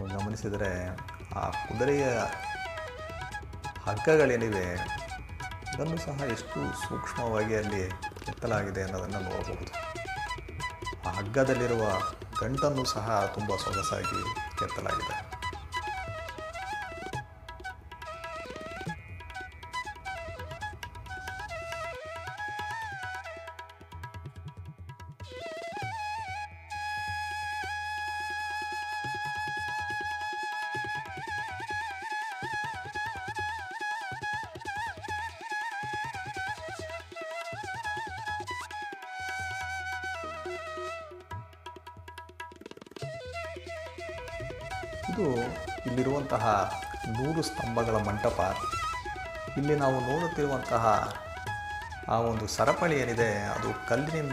ನೀವು ಗಮನಿಸಿದರೆ ಆ ಕುದುರೆಯ ಹಗ್ಗಗಳೇನಿವೆ ಇದನ್ನು ಸಹ ಎಷ್ಟು ಸೂಕ್ಷ್ಮವಾಗಿ ಅಲ್ಲಿ ಕೆತ್ತಲಾಗಿದೆ ಅನ್ನೋದನ್ನು ನೋಡಬಹುದು. ಆ ಹಗ್ಗದಲ್ಲಿರುವ ಗಂಟನ್ನು ಸಹ ತುಂಬ ಸೊಗಸಾಗಿ ಕೆತ್ತಲಾಗಿದೆ. ಇದು ಇಲ್ಲಿರುವಂತಹ 100 ಸ್ತಂಭಗಳ ಮಂಟಪ. ಇಲ್ಲಿ ನಾವು ನೋಡುತ್ತಿರುವಂತಹ ಆ ಒಂದು ಸರಪಳಿ ಏನಿದೆ ಅದು ಕಲ್ಲಿನಿಂದ